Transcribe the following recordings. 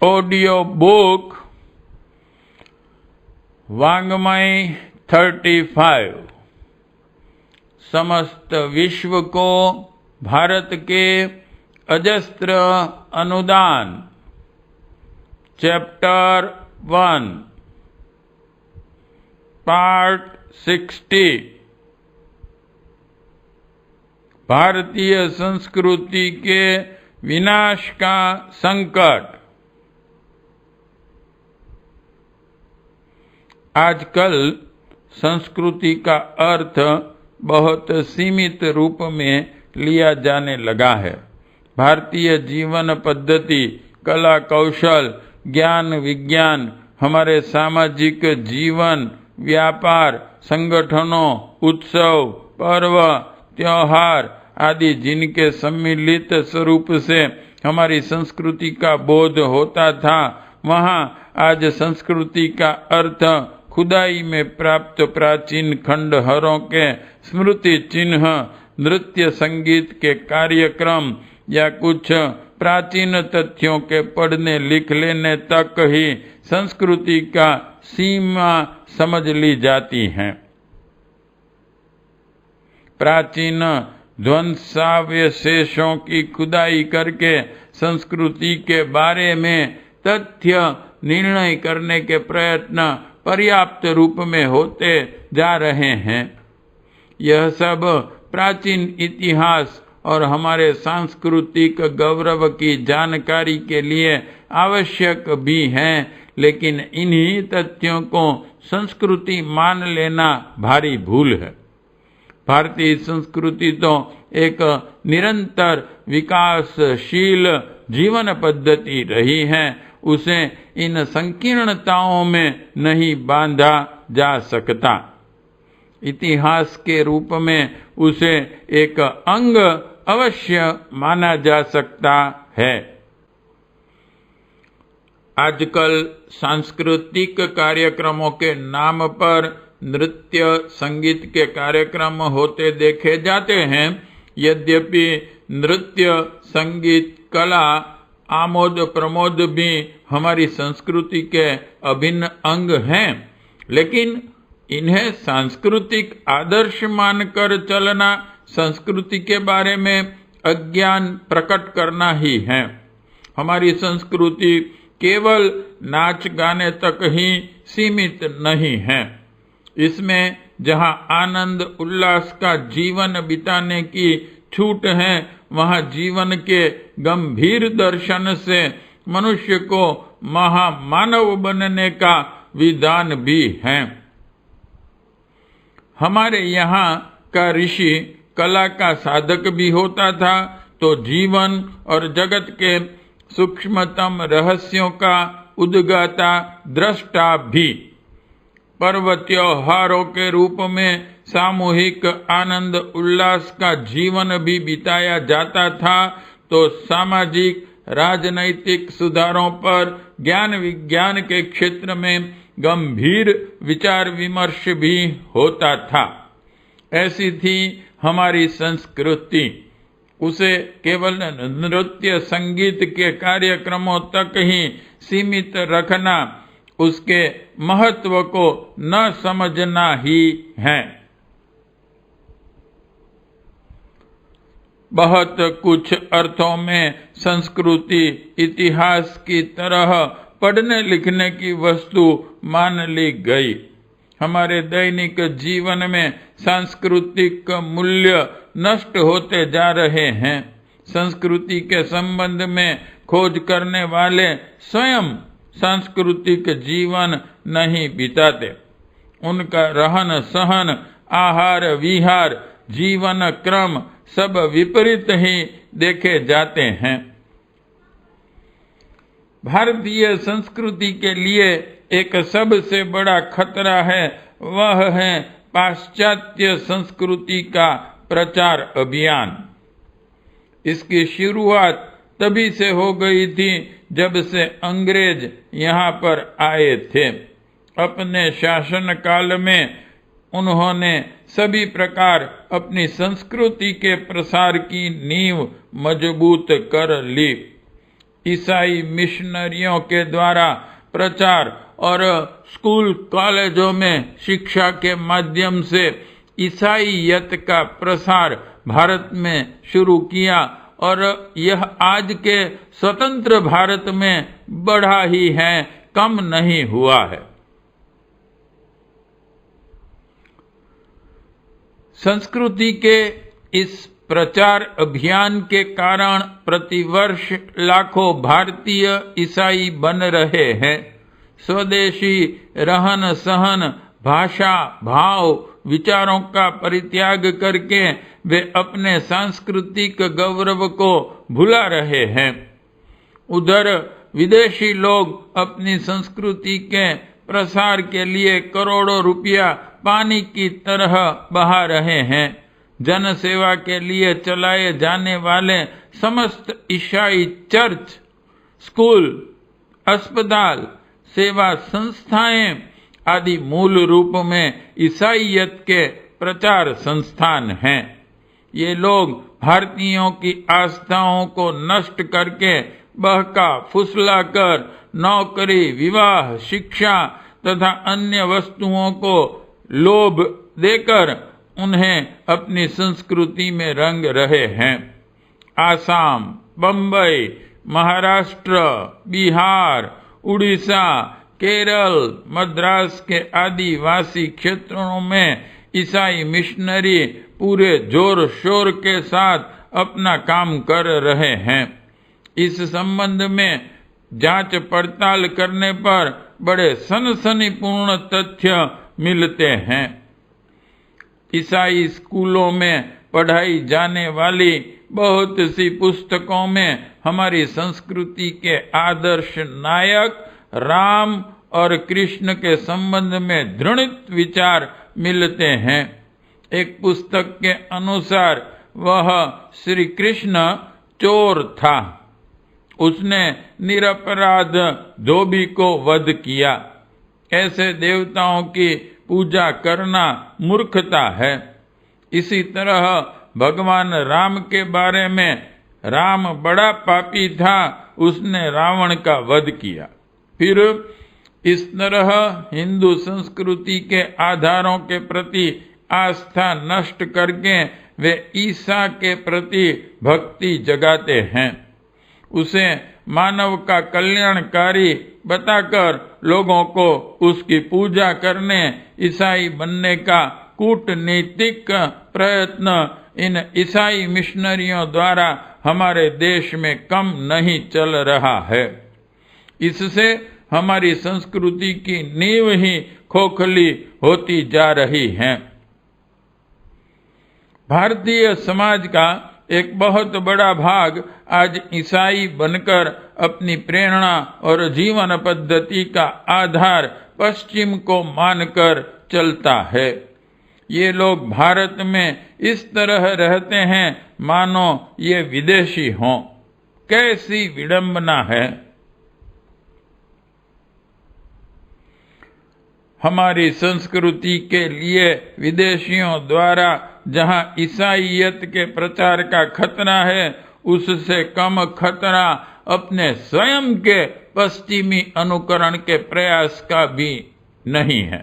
Audio book वाङ्मय 35 समस्त विश्व को भारत के अजस्त्र अनुदान। चैप्टर 1 पार्ट 60 भारतीय संस्कृति के विनाश का संकट। आजकल संस्कृति का अर्थ बहुत सीमित रूप में लिया जाने लगा है। भारतीय जीवन पद्धति, कला, कौशल, ज्ञान, विज्ञान, हमारे सामाजिक जीवन, व्यापार, संगठनों, उत्सव, पर्व, त्योहार आदि जिनके सम्मिलित स्वरूप से हमारी संस्कृति का बोध होता था, वहाँ आज संस्कृति का अर्थ खुदाई में प्राप्त प्राचीन खंडहरों के स्मृति चिन्ह, नृत्य संगीत के कार्यक्रम या कुछ प्राचीन तथ्यों के पढ़ने लिख लेने तक ही संस्कृति का सीमा समझ ली जाती है। प्राचीन ध्वंसावशेषों की खुदाई करके संस्कृति के बारे में तथ्य निर्णय करने के प्रयत्न पर्याप्त रूप में होते जा रहे हैं। यह सब प्राचीन इतिहास और हमारे सांस्कृतिक गौरव की जानकारी के लिए आवश्यक भी हैं, लेकिन इन्हीं तथ्यों को संस्कृति मान लेना भारी भूल है। भारतीय संस्कृति तो एक निरंतर विकासशील जीवन पद्धति रही है। उसे इन संकीर्णताओं में नहीं बांधा जा सकता। इतिहास के रूप में उसे एक अंग अवश्य माना जा सकता है। आजकल सांस्कृतिक कार्यक्रमों के नाम पर नृत्य संगीत के कार्यक्रम होते देखे जाते हैं। यद्यपि नृत्य संगीत कला आमोद प्रमोद भी हमारी संस्कृति के अभिन्न अंग हैं, लेकिन इन्हें सांस्कृतिक आदर्श मानकर चलना संस्कृति के बारे में अज्ञान प्रकट करना ही है। हमारी संस्कृति केवल नाच गाने तक ही सीमित नहीं है। इसमें जहाँ आनंद उल्लास का जीवन बिताने की छूट है, वहाँ जीवन के गंभीर दर्शन से मनुष्य को महामानव बनने का विधान भी है। हमारे यहाँ का ऋषि कला का साधक भी होता था, तो जीवन और जगत के सूक्ष्मतम रहस्यों का उद्गाता दृष्टा भी। पर्व त्योहारों के रूप में सामूहिक आनंद उल्लास का जीवन भी बिताया जाता था, तो सामाजिक राजनैतिक सुधारों पर ज्ञान विज्ञान के क्षेत्र में गंभीर विचार विमर्श भी होता था। ऐसी थी हमारी संस्कृति। उसे केवल नृत्य संगीत के कार्यक्रमों तक ही सीमित रखना उसके महत्व को न समझना ही है। बहुत कुछ अर्थों में संस्कृति इतिहास की तरह पढ़ने लिखने की वस्तु मान ली गई। हमारे दैनिक जीवन में सांस्कृतिक मूल्य नष्ट होते जा रहे हैं। संस्कृति के संबंध में खोज करने वाले स्वयं सांस्कृतिक जीवन नहीं बिताते। उनका रहन सहन, आहार विहार, जीवन क्रम सब विपरीत ही देखे जाते हैं। भारतीय संस्कृति के लिए एक सबसे बड़ा खतरा है, वह है पाश्चात्य संस्कृति का प्रचार अभियान। इसकी शुरुआत तभी से हो गई थी जब से अंग्रेज यहाँ पर आए थे। अपने शासन काल में उन्होंने सभी प्रकार अपनी संस्कृति के प्रसार की नींव मजबूत कर ली। ईसाई मिशनरियों के द्वारा प्रचार और स्कूल कॉलेजों में शिक्षा के माध्यम से ईसाईयत का प्रसार भारत में शुरू किया और यह आज के स्वतंत्र भारत में बढ़ा ही है, कम नहीं हुआ है। संस्कृति के इस प्रचार अभियान के कारण प्रतिवर्ष लाखों भारतीय ईसाई बन रहे हैं। स्वदेशी रहन सहन, भाषा, भाव, विचारों का परित्याग करके वे अपने सांस्कृतिक गौरव को भुला रहे हैं। उधर विदेशी लोग अपनी संस्कृति के प्रसार के लिए करोड़ों रुपया पानी की तरह बहा रहे हैं। जन सेवा के लिए चलाए जाने वाले समस्त ईसाई चर्च, स्कूल, अस्पताल, सेवा संस्थाएं आदि मूल रूप में ईसाईयत के प्रचार संस्थान हैं। ये लोग भारतीयों की आस्थाओं को नष्ट करके बहका फुसलाकर नौकरी, विवाह, शिक्षा तथा अन्य वस्तुओं को लोभ देकर उन्हें अपनी संस्कृति में रंग रहे हैं। आसाम, बंबई, महाराष्ट्र, बिहार, उड़ीसा, केरल, मद्रास के आदिवासी क्षेत्रों में ईसाई मिशनरी पूरे जोर शोर के साथ अपना काम कर रहे हैं। इस संबंध में जांच पड़ताल करने पर बड़े सनसनीपूर्ण तथ्य मिलते हैं। ईसाई स्कूलों में पढ़ाई जाने वाली बहुत सी पुस्तकों में हमारी संस्कृति के आदर्श नायक राम और कृष्ण के संबंध में दृढ़ विचार मिलते हैं। एक पुस्तक के अनुसार वह श्री कृष्ण चोर था। उसने निरपराध धोबी को वध किया। ऐसे देवताओं की पूजा करना मूर्खता है। इसी तरह भगवान राम के बारे में, राम बड़ा पापी था, उसने रावण का वध किया। फिर इस तरह हिंदू संस्कृति के आधारों के प्रति आस्था नष्ट करके वे ईसा के प्रति भक्ति जगाते हैं। उसे मानव का कल्याणकारी बताकर लोगों को उसकी पूजा करने, ईसाई बनने का कूटनीतिक प्रयत्न इन ईसाई मिशनरियों द्वारा हमारे देश में कम नहीं चल रहा है। इससे हमारी संस्कृति की नींव ही खोखली होती जा रही है। भारतीय समाज का एक बहुत बड़ा भाग आज ईसाई बनकर अपनी प्रेरणा और जीवन पद्धति का आधार पश्चिम को मानकर चलता है। ये लोग भारत में इस तरह रहते हैं मानो ये विदेशी हों। कैसी विडंबना है। हमारी संस्कृति के लिए विदेशियों द्वारा जहां ईसाईयत के प्रचार का खतरा है, उससे कम खतरा अपने स्वयं के पश्चिमी अनुकरण के प्रयास का भी नहीं है।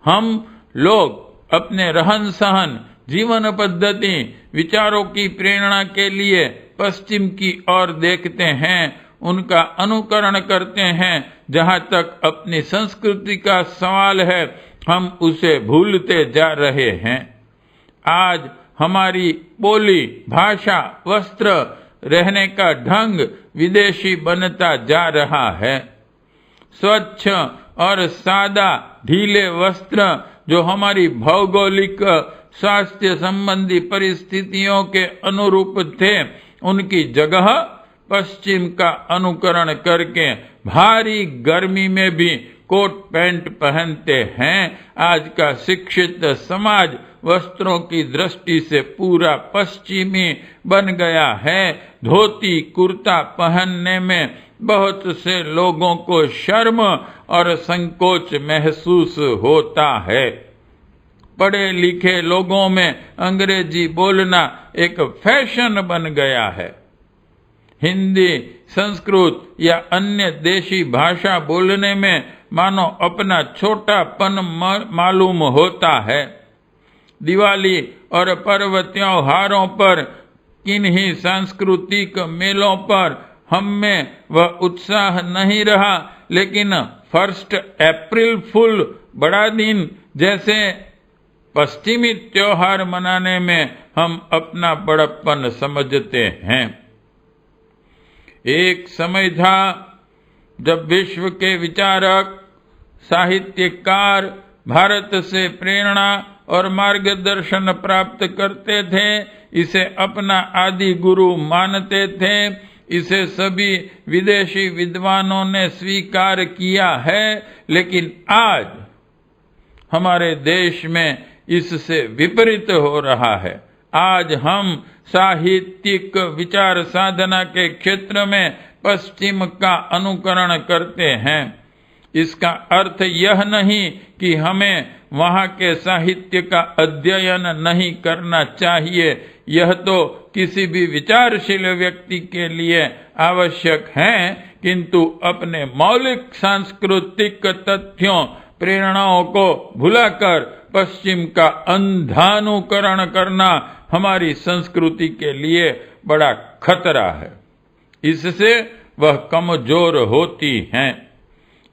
हम लोग अपने रहन सहन, जीवन पद्धति, विचारों की प्रेरणा के लिए पश्चिम की ओर देखते हैं, उनका अनुकरण करते हैं। जहां तक अपनी संस्कृति का सवाल है, हम उसे भूलते जा रहे हैं। आज हमारी बोली, भाषा, वस्त्र, रहने का ढंग विदेशी बनता जा रहा है। स्वच्छ और सादा ढीले वस्त्र जो हमारी भौगोलिक स्वास्थ्य संबंधी परिस्थितियों के अनुरूप थे, उनकी जगह पश्चिम का अनुकरण करके भारी गर्मी में भी कोट पैंट पहनते हैं। आज का शिक्षित समाज वस्त्रों की दृष्टि से पूरा पश्चिमी बन गया है। धोती कुर्ता पहनने में बहुत से लोगों को शर्म और संकोच महसूस होता है। पढ़े लिखे लोगों में अंग्रेजी बोलना एक फैशन बन गया है। हिंदी, संस्कृत या अन्य देशी भाषा बोलने में मानो अपना छोटापन मालूम होता है। दिवाली और पर्व त्योहारों पर, किन्हीं सांस्कृतिक मेलों पर हम में वह उत्साह नहीं रहा, लेकिन 1 अप्रैल फुल, बड़ा दिन जैसे पश्चिमी त्योहार मनाने में हम अपना बड़प्पन समझते हैं। एक समय था जब विश्व के विचारक, साहित्यकार भारत से प्रेरणा और मार्गदर्शन प्राप्त करते थे, इसे अपना आदि गुरु मानते थे। इसे सभी विदेशी विद्वानों ने स्वीकार किया है, लेकिन आज हमारे देश में इससे विपरीत हो रहा है। आज हम साहित्यिक विचार साधना के क्षेत्र में पश्चिम का अनुकरण करते हैं। इसका अर्थ यह नहीं कि हमें वहाँ के साहित्य का अध्ययन नहीं करना चाहिए, यह तो किसी भी विचारशील व्यक्ति के लिए आवश्यक है, किंतु अपने मौलिक सांस्कृतिक तथ्यों, प्रेरणाओं को भुलाकर पश्चिम का अंधानुकरण करना हमारी संस्कृति के लिए बड़ा खतरा है। इससे वह कमजोर होती हैं।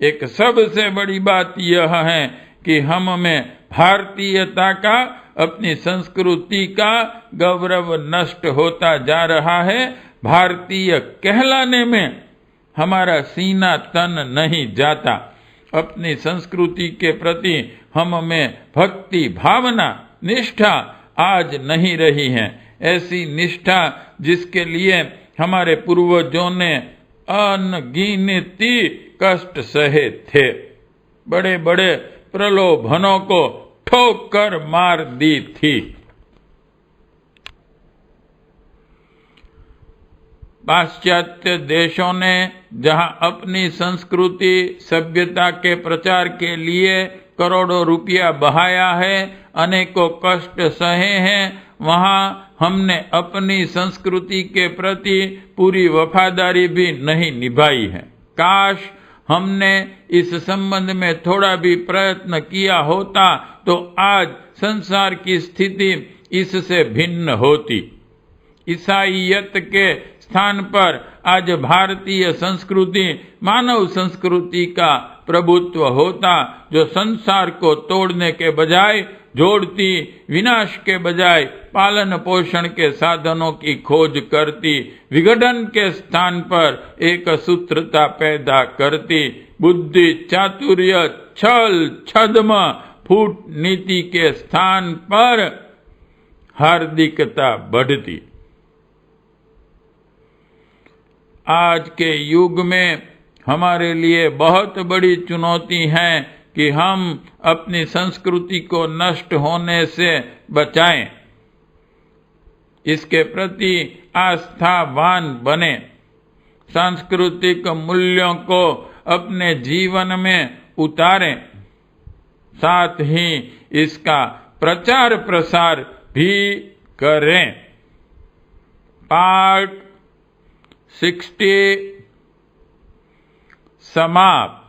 एक सबसे बड़ी बात यह है कि हम में भारतीयता का, अपनी संस्कृति का गौरव नष्ट होता जा रहा है। भारतीय कहलाने में हमारा सीना तन नहीं जाता। अपनी संस्कृति के प्रति हम में भक्ति भावना, निष्ठा आज नहीं रही है। ऐसी निष्ठा जिसके लिए हमारे पूर्वजों ने अनगिनती कष्ट सहे थे, बड़े बड़े प्रलोभनों को ठोकर मार दी थी। पाश्चात्य देशों ने जहां अपनी संस्कृति सभ्यता के प्रचार के लिए करोड़ों रुपया बहाया है, अनेकों कष्ट सहे हैं, वहां हमने अपनी संस्कृति के प्रति पूरी वफादारी भी नहीं निभाई है। काश हमने इस संबंध में थोड़ा भी प्रयत्न किया होता तो आज संसार की स्थिति इससे भिन्न होती। ईसाईयत के स्थान पर आज भारतीय संस्कृति मानव संस्कृति का प्रभुत्व होता, जो संसार को तोड़ने के बजाय जोड़ती, विनाश के बजाय पालन पोषण के साधनों की खोज करती, विघटन के स्थान पर एक सूत्रता पैदा करती, बुद्धि चातुर्य छल छद्म फूट नीति के स्थान पर हार्दिकता बढ़ती। आज के युग में हमारे लिए बहुत बड़ी चुनौती है कि हम अपनी संस्कृति को नष्ट होने से बचाएं, इसके प्रति आस्थावान बने, सांस्कृतिक मूल्यों को अपने जीवन में उतारें, साथ ही इसका प्रचार प्रसार भी करें। पाठ 60 समाप्त।